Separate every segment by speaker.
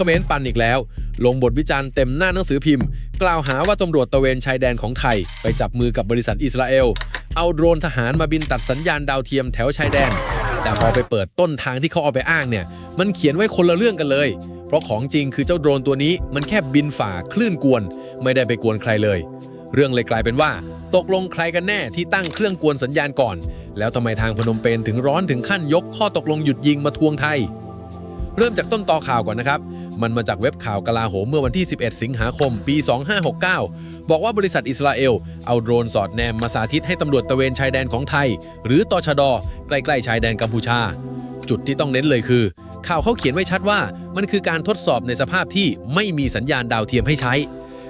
Speaker 1: ขมรปั่นอีกแล้วลงบทวิจารณ์เต็มหน้าหนังสือพิมพ์กล่าวหาว่าตำรวจตระเวนชายแดนของไทยไปจับมือกับบริษัทอิสราเอลเอาโดรนทหารมาบินตัดสัญญาณดาวเทียมแถวชายแดนแต่พอไปเปิดต้นทางที่เขาเอาไปอ้างเนี่ยมันเขียนไว้คนละเรื่องกันเลยเพราะของจริงคือเจ้าโดรนตัวนี้มันแค่บินฝ่าคลื่นกวนไม่ได้ไปกวนใครเลยเรื่องเลยกลายเป็นว่าตกลงใครกันแน่ที่ตั้งเครื่องกวนสัญญาณก่อนแล้วทำไมทางพนมเปญถึงร้อนถึงขั้นยกข้อตกลงหยุดยิงมาทวงไทยเริ่มจากต้นตอข่าวก่อนนะครับมันมาจากเว็บข่าวกลาโหมเมื่อวันที่11สิงหาคมปี2569บอกว่าบริษัทอิสราเอลเอาโดรนสอดแนมมาสาธิตให้ตำรวจตระเวนชายแดนของไทยหรือตชด.ใกล้ๆชายแดนกัมพูชาจุดที่ต้องเน้นเลยคือข่าวเขาเขียนไว้ชัดว่ามันคือการทดสอบในสภาพที่ไม่มีสัญญาณดาวเทียมให้ใช้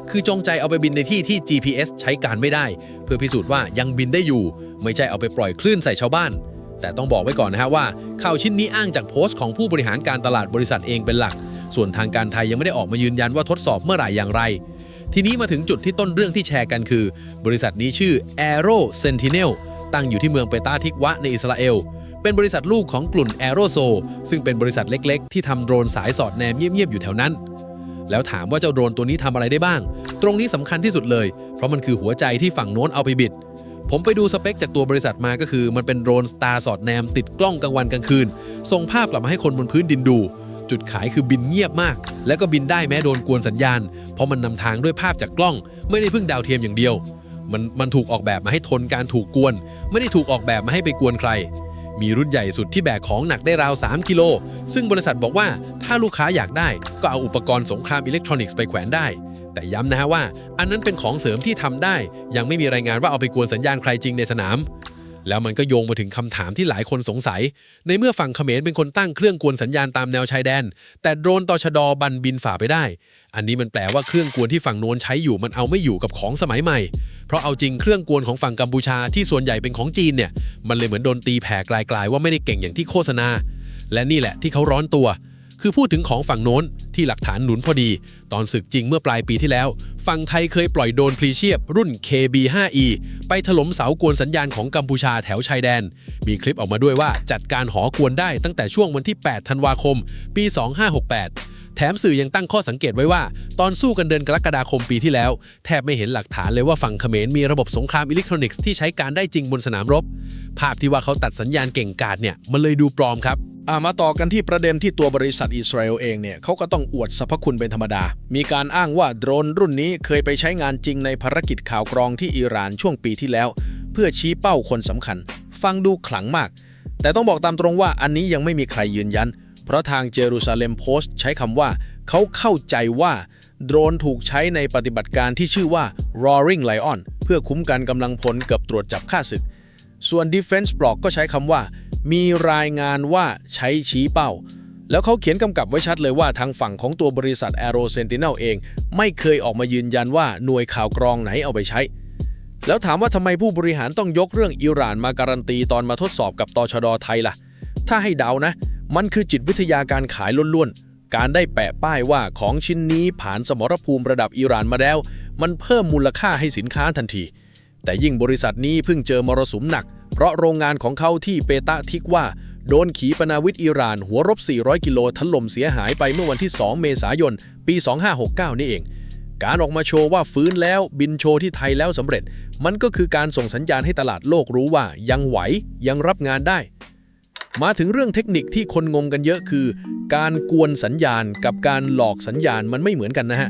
Speaker 1: คือจงใจเอาไปบินในที่ที่ GPS ใช้การไม่ได้เพื่อพิสูจน์ว่ายังบินได้อยู่ไม่ใช่เอาไปปล่อยคลื่นใส่ชาวบ้านแต่ต้องบอกไว้ก่อนนะฮะว่าข่าวชิ้นนี้อ้างจากโพสต์ของผู้บริหารการตลาดบริษัทเองเป็นหลักส่วนทางการไทยยังไม่ได้ออกมายืนยันว่าทดสอบเมื่อไหร่อย่างไรทีนี้มาถึงจุดที่ต้นเรื่องที่แชร์กันคือบริษัทนี้ชื่อ Aero Sentinel ตั้งอยู่ที่เมืองเปตาทิกวะในอิสราเอลเป็นบริษัทลูกของกลุ่ม Aerosol ซึ่งเป็นบริษัทเล็กๆที่ทำโดรนสายสอดแนมเงียบๆอยู่แถวนั้นแล้วถามว่าเจ้าโดรนตัวนี้ทำอะไรได้บ้างตรงนี้สำคัญที่สุดเลยเพราะมันคือหัวใจที่ฝั่งโน้นเอาไปบิดผมไปดูสเปคจากตัวบริษัทมาก็คือมันเป็นโดรนสตาร์สอดแนมติดกล้องกลางวันกลางคืนส่งภาพกลับมาให้คนบนพื้นดินดูจุดขายคือบินเงียบมากและก็บินได้แม้โดนกวนสัญญาณเพราะมันนำทางด้วยภาพจากกล้องไม่ได้พึ่งดาวเทียมอย่างเดียวมันถูกออกแบบมาให้ทนการถูกกวนไม่ได้ถูกออกแบบมาให้ไปกวนใครมีรุ่นใหญ่สุดที่แบกของหนักได้ราว3กิโลซึ่งบริษัทบอกว่าถ้าลูกค้าอยากได้ก็เอาอุปกรณ์สงครามอิเล็กทรอนิกส์ไปแขวนได้แต่ย้ำนะฮะว่าอันนั้นเป็นของเสริมที่ทำได้ยังไม่มีรายงานว่าเอาไปกวนสัญญาณใครจริงในสนามแล้วมันก็โยงมาถึงคำถามที่หลายคนสงสัยในเมื่อฝั่งเขมรเป็นคนตั้งเครื่องกวนสัญญาณตามแนวชายแดนแต่โดรนตชด.บันบินฝ่าไปได้อันนี้มันแปลว่าเครื่องกวนที่ฝั่งโน้นใช้อยู่มันเอาไม่อยู่กับของสมัยใหม่เพราะเอาจริงเครื่องกวนของฝั่งกัมพูชาที่ส่วนใหญ่เป็นของจีนเนี่ยมันเลยเหมือนโดนตีแผ่ไกลๆว่าไม่ได้เก่งอย่างที่โฆษณาและนี่แหละที่เขาร้อนตัวคือพูดถึงของฝั่งโน้นที่หลักฐานหนุนพอดีตอนศึกจริงเมื่อปลายปีที่แล้วฝั่งไทยเคยปล่อยโดรนพลีเชียบรุ่น KB5E ไปถล่มเสากวนสัญญาณของกัมพูชาแถวชายแดนมีคลิปออกมาด้วยว่าจัดการหอกวนได้ตั้งแต่ช่วงวันที่8ธันวาคมปี2568แถมสื่อยังตั้งข้อสังเกตไว้ว่าตอนสู้กันเดือนกรกฎาคมปีที่แล้วแทบไม่เห็นหลักฐานเลยว่าฝั่งเขมรมีระบบสงครามอิเล็กทรอนิกส์ที่ใช้การได้จริงบนสนามรบภาพที่ว่าเขาตัดสัญญาณเก่งกาจเนี่ยมันเลยดูปลอมครับ
Speaker 2: มาต่อกันที่ประเด็นที่ตัวบริษัทอิสราเอลเองเนี่ยเขาก็ต้องอวดสรรพคุณเป็นธรรมดามีการอ้างว่าโดรนรุ่นนี้เคยไปใช้งานจริงในภารกิจข่าวกรองที่อิหร่านช่วงปีที่แล้วเพื่อชี้เป้าคนสำคัญฟังดูขลังมากแต่ต้องบอกตามตรงว่าอันนี้ยังไม่มีใครยืนยันเพราะทางเจรูซาเล็มโพสต์ใช้คำว่าเขาเข้าใจว่าโดรนถูกใช้ในปฏิบัติการที่ชื่อว่า Roaring Lion เพื่อคุ้มกันกำลังพลกับตรวจจับฆ่าศึกส่วน Defense Block ก็ใช้คำว่ามีรายงานว่าใช้ชี้เป้าแล้วเขาเขียนกำกับไว้ชัดเลยว่าทางฝั่งของตัวบริษัท Aero Sentinel เองไม่เคยออกมายืนยันว่าหน่วยข่าวกรองไหนเอาไปใช้แล้วถามว่าทำไมผู้บริหารต้องยกเรื่องอิหร่านมาการันตีตอนมาทดสอบกับตชด.ไทยล่ะถ้าให้เดานะมันคือจิตวิทยาการขายล้วนๆการได้แปะป้ายว่าของชิ้นนี้ผ่านสมรภูมิระดับอิหร่านมาแล้วมันเพิ่มมูลค่าให้สินค้าทันทีแต่ยิ่งบริษัทนี้เพิ่งเจอมรสุมหนักเพราะโรงงานของเขาที่เปตาทิกว่าโดนขีปนาวิกอิหร่านหัวรบ400กิโลถล่มเสียหายไปเมื่อวันที่2เมษายนปี2569นี่เองการออกมาโชว์ว่าฟื้นแล้วบินโชว์ที่ไทยแล้วสำเร็จมันก็คือการส่งสัญญาณให้ตลาดโลกรู้ว่ายังไหวยังรับงานได้มาถึงเรื่องเทคนิคที่คนงงกันเยอะคือการกวนสัญญาณกับการหลอกสัญญาณมันไม่เหมือนกันนะฮะ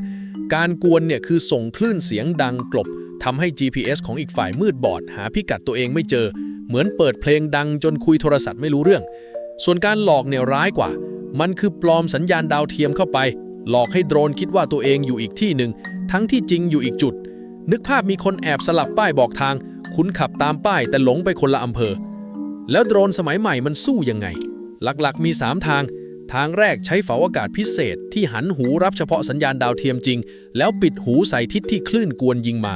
Speaker 2: การกวนเนี่ยคือส่งคลื่นเสียงดังกลบทำให้ GPS ของอีกฝ่ายมืดบอดหาพิกัดตัวเองไม่เจอเหมือนเปิดเพลงดังจนคุยโทรศัพท์ไม่รู้เรื่องส่วนการหลอกเนี่ยร้ายกว่ามันคือปลอมสัญญาณดาวเทียมเข้าไปหลอกให้โดรนคิดว่าตัวเองอยู่อีกที่หนึ่งทั้งที่จริงอยู่อีกจุดนึกภาพมีคนแอบสลับป้ายบอกทางคุณขับตามป้ายแต่หลงไปคนละอำเภอแล้วโดรนสมัยใหม่มันสู้ยังไงหลักๆมี3ทางแรกใช้เสาอากาศพิเศษที่หันหูรับเฉพาะสัญญาณดาวเทียมจริงแล้วปิดหูใส่ทิศที่คลื่นกวนยิงมา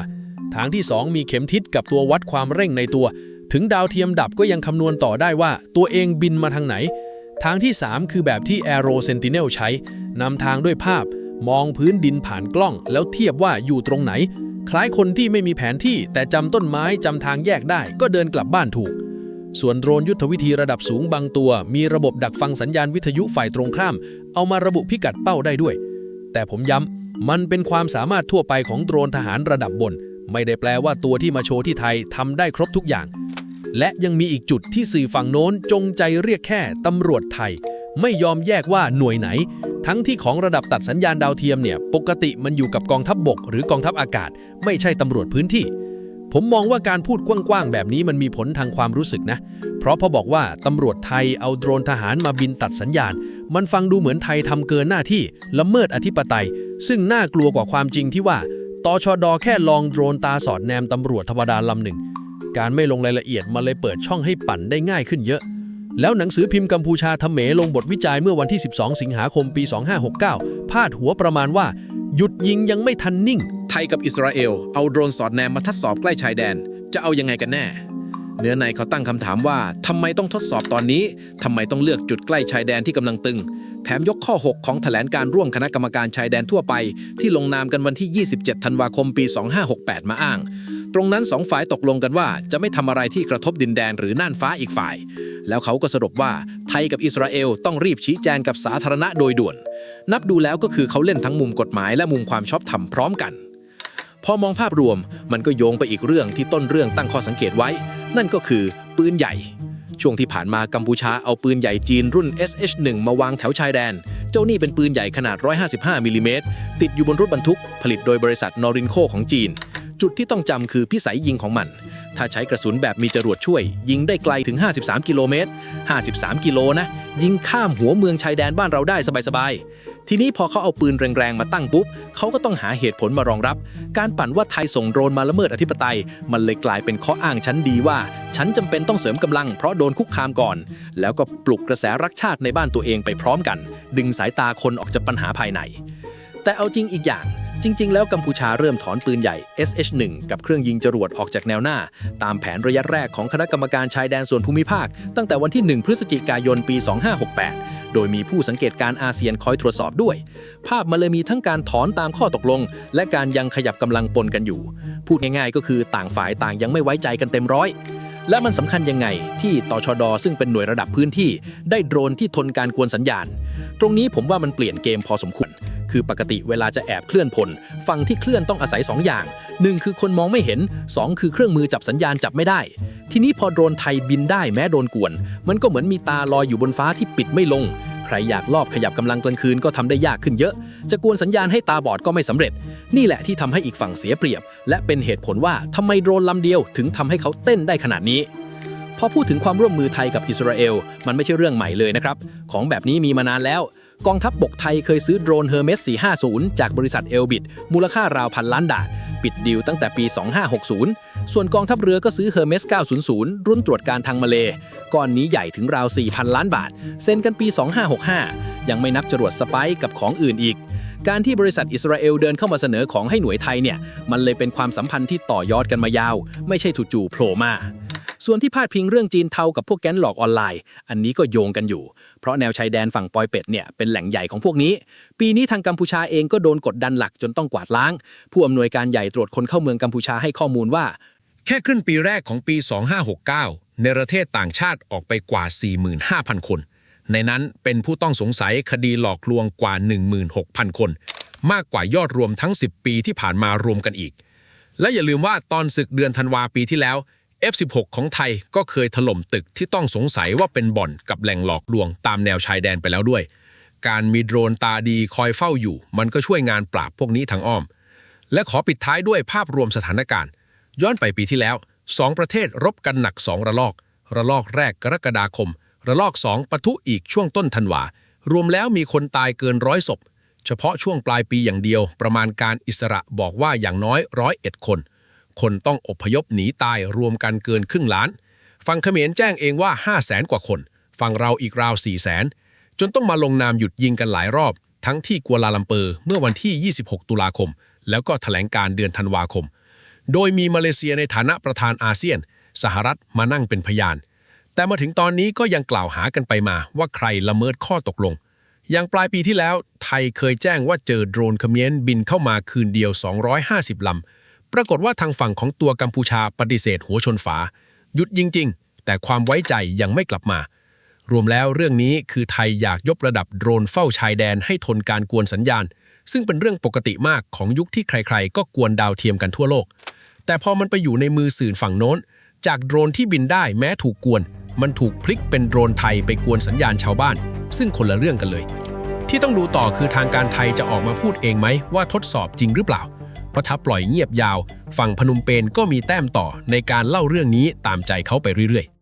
Speaker 2: ทางที่2มีเข็มทิศกับตัววัดความเร่งในตัวถึงดาวเทียมดับก็ยังคำนวณต่อได้ว่าตัวเองบินมาทางไหนทางที่3คือแบบที่ Aero Sentinel ใช้นำทางด้วยภาพมองพื้นดินผ่านกล้องแล้วเทียบว่าอยู่ตรงไหนคล้ายคนที่ไม่มีแผนที่แต่จำต้นไม้จำทางแยกได้ก็เดินกลับบ้านถูก ส่วนโดรนยุทธวิธีระดับสูงบางตัวมีระบบดักฟังสัญญาณวิทยุฝ่ายตรงข้ามเอามาระบุพิกัดเป้าได้ด้วยแต่ผมย้ำมันเป็นความสามารถทั่วไปของโดรนทหารระดับบนไม่ได้แปลว่าตัวที่มาโชว์ที่ไทยทำได้ครบทุกอย่างและยังมีอีกจุดที่สื่อฝั่งโน้นจงใจเรียกแค่ตำรวจไทยไม่ยอมแยกว่าหน่วยไหนทั้งที่ของระดับตัดสัญญาณดาวเทียมเนี่ยปกติมันอยู่กับกองทัพบกหรือกองทัพอากาศไม่ใช่ตำรวจพื้นที่ผมมองว่าการพูดกว้างๆแบบนี้มันมีผลทางความรู้สึกนะเพราะพอบอกว่าตำรวจไทยเอาโดรนทหารมาบินตัดสัญญาณมันฟังดูเหมือนไทยทำเกินหน้าที่ละเมิดอธิปไตยซึ่งน่ากลัวกว่าความจริงที่ว่าตชด.แค่ลองโดรนตาสอดแนมตำรวจธรรมดาลำหนึ่งการไม่ลงรายละเอียดมาเลยเปิดช่องให้ปั่นได้ง่ายขึ้นเยอะแล้วหนังสือพิมพ์กัมพูชาทเมลงบทวิจัยเมื่อวันที่ 12 สิงหาคมปี 2569 พาดหัวประมาณว่าหยุดยิงยังไม่ทันนิ่ง
Speaker 3: ไทยกับอิสราเอลเอาโดรนสอดแนมมาทดสอบใกล้ชายแดนจะเอายังไงกันแน่เนื้อในเขาตั้งคำถามว่าทำไมต้องทดสอบตอนนี้ทำไมต้องเลือกจุดใกล้ชายแดนที่กำลังตึงแถมยกข้อ 6 ของแถลงการร่วมคณะกรรมการชายแดนทั่วไปที่ลงนามกันวันที่ 27 ธันวาคมปี 2568 มาอ้างตรงนั้น2 ฝ่ายตกลงกันว่าจะไม่ทำอะไรที่กระทบดินแดนหรือน่านฟ้าอีกฝ่ายแล้วเขาก็สรุปว่าไทยกับอิสราเอลต้องรีบชี้แจงกับสาธารณะโดยด่วนนับดูแล้วก็คือเขาเล่นทั้งมุมกฎหมายและมุมความชอบธรรมพร้อมกันพอมองภาพรวมมันก็โยงไปอีกเรื่องที่ต้นเรื่องตั้งข้อสังเกตไว้นั่นก็คือปืนใหญ่ช่วงที่ผ่านมากัมพูชาเอาปืนใหญ่จีนรุ่น SH1 มาวางแถวชายแดนเจ้านี่เป็นปืนใหญ่ขนาด155มิลลิเมตรติดอยู่บนรถบรรทุกผลิตโดยบริษัทนอรินโคของจีนจุดที่ต้องจำคือพิสัยยิงของมันถ้าใช้กระสุนแบบมีจรวดช่วยยิงได้ไกลถึง53กิโลเมตร53กิโลนะยิงข้ามหัวเมืองชายแดนบ้านเราได้สบายๆทีนี้พอเขาเอาปืนแรงๆมาตั้งปุ๊บเขาก็ต้องหาเหตุผลมารองรับการปั่นว่าไทยส่งโดรนมาละเมิดอธิปไตยมันเลยกลายเป็นข้ออ้างชั้นดีว่าฉันจำเป็นต้องเสริมกำลังเพราะโดนคุกคามก่อนแล้วก็ปลุกกระแสรักชาติในบ้านตัวเองไปพร้อมกันดึงสายตาคนออกจากปัญหาภายในแต่เอาจริงอีกอย่างจริงๆแล้วกัมพูชาเริ่มถอนปืนใหญ่ SH1 กับเครื่องยิงจรวดออกจากแนวหน้าตามแผนระยะแรกของคณะกรรมการชายแดนส่วนภูมิภาคตั้งแต่วันที่ 1 พฤศจิกายน ปี 2568 โดยมีผู้สังเกตการอาเซียนคอยตรวจสอบด้วยภาพมันเลยมีทั้งการถอนตามข้อตกลงและการยังขยับกำลังปนกันอยู่พูดง่ายๆก็คือต่างฝ่ายต่างยังไม่ไว้ใจกันเต็มร้อยและมันสำคัญยังไงที่ตชด.ซึ่งเป็นหน่วยระดับพื้นที่ได้โดรนที่ทนการกวนสัญญาณตรงนี้ผมว่ามันเปลี่ยนเกมพอสมควรคือปกติเวลาจะแอบเคลื่อนพลฝั่งที่เคลื่อนต้องอาศัย2อย่าง1คือคนมองไม่เห็น2คือเครื่องมือจับสัญญาณจับไม่ได้ทีนี้พอโดรนไทยบินได้แม้โดนกวนมันก็เหมือนมีตาลอยอยู่บนฟ้าที่ปิดไม่ลงใครอยากลอบขยับกำลังกลางคืนก็ทำได้ยากขึ้นเยอะจะกวนสัญญาณให้ตาบอดก็ไม่สำเร็จนี่แหละที่ทำให้อีกฝั่งเสียเปรียบและเป็นเหตุผลว่าทำไมโดรนลำเดียวถึงทำให้เขาเต้นได้ขนาดนี้พอพูดถึงความร่วมมือไทยกับอิสราเอลมันไม่ใช่เรื่องใหม่เลยนะครับของแบบนี้มีมานานแล้วกองทัพบกไทยเคยซื้อโดรน Hermes 450 จากบริษัทเอลบิทมูลค่าราว1,000 ล้านบาทปิดดีลตั้งแต่ปี 2560 ส่วนกองทัพเรือก็ซื้อ Hermes 900 รุ่นตรวจการทางมาเลก้อนนี้ใหญ่ถึงราว 4,000 ล้านบาทเซ็นกันปี 2565 ยังไม่นับจรวดสไปซ์กับของอื่นอีกการที่บริษัทอิสราเอลเดินเข้ามาเสนอของให้หน่วยไทยเนี่ยมันเลยเป็นความสัมพันธ์ที่ต่อยอดกันมายาวไม่ใช่จู่ๆโผล่มาส่วนที่พาดพิงเรื่องจีนเทากับพวกแก๊งหลอกออนไลน์อันนี้ก็โยงกันอยู่เพราะแนวชายแดนฝั่งปอยเป็ดเนี่ยเป็นแหล่งใหญ่ของพวกนี้ปีนี้ทางกัมพูชาเองก็โดนกดดันหลักจนต้องกวาดล้างผู้อำนวยการใหญ่ตรวจคนเข้าเมืองกัมพูชาให้ข้อมูลว่า
Speaker 1: แค่ครึ่งปีแรกของปี 2569 ในประเทศต่างชาติออกไปกว่า 45,000 คนในนั้นเป็นผู้ต้องสงสัยคดีหลอกลวงกว่า 16,000 คนมากกว่ายอดรวมทั้ง10 ปีที่ผ่านมารวมกันอีกและอย่าลืมว่าตอนศึกเดือนธันวาปีที่แล้ว F16 ของไทยก็เคยถล่มตึกที่ต้องสงสัยว่าเป็นบ่อนกับแหล่งหลอกลวงตามแนวชายแดนไปแล้วด้วยการมีโดรนตาดีคอยเฝ้าอยู่มันก็ช่วยงานปราบพวกนี้ทางอ้อมและขอปิดท้ายด้วยภาพรวมสถานการณ์ย้อนไปปีที่แล้ว2ประเทศรบกันหนัก2ระลอกแรกกรกฎาคมระลอก2ปะทุอีกช่วงต้นธันวารวมแล้วมีคนตายเกิน100 ศพเฉพาะช่วงปลายปีอย่างเดียวประมาณการอิสระบอกว่าอย่างน้อย101 คนต้องอพยพหนีตายรวมกันเกินครึ่งล้านฝั่งเขมรแจ้งเองว่า 500,000 กว่าคนฝั่งเราอีกราว 400,000 จนต้องมาลงนามหยุดยิงกันหลายรอบทั้งที่กัวลาลัมเปอร์เมื่อวันที่ 26 ตุลาคมแล้วก็แถลงการเดือนธันวาคมโดยมีมาเลเซียในฐานะประธานอาเซียนสหรัฐมานั่งเป็นพยานแต่มาถึงตอนนี้ก็ยังกล่าวหากันไปมาว่าใครละเมิดข้อตกลงอย่างปลายปีที่แล้วไทยเคยแจ้งว่าเจอโดรนเขมรบินเข้ามาคืนเดียว250 ลำปรากฏว่าทางฝั่งของตัวกัมพูชาปฏิเสธหัวชนฝาหยุดยิงจริง แต่ความไว้ใจยังไม่กลับมา รวมแล้วเรื่องนี้คือไทยอยากยกระดับโดรนเฝ้าชายแดนให้ทนการกวนสัญญาณซึ่งเป็นเรื่องปกติมากของยุคที่ใครๆก็กวนดาวเทียมกันทั่วโลกแต่พอมันไปอยู่ในมือสื่อฝั่งโน้นจากโดรนที่บินได้แม้ถูกกวนมันถูกพลิกเป็นโดรนไทยไปกวนสัญญาณชาวบ้านซึ่งคนละเรื่องกันเลยที่ต้องดูต่อคือทางการไทยจะออกมาพูดเองไหมว่าทดสอบจริงหรือเปล่าเพราะถ้าปล่อยเงียบยาวฝั่งพนมเปญก็มีแต้มต่อในการเล่าเรื่องนี้ตามใจเขาไปเรื่อยๆ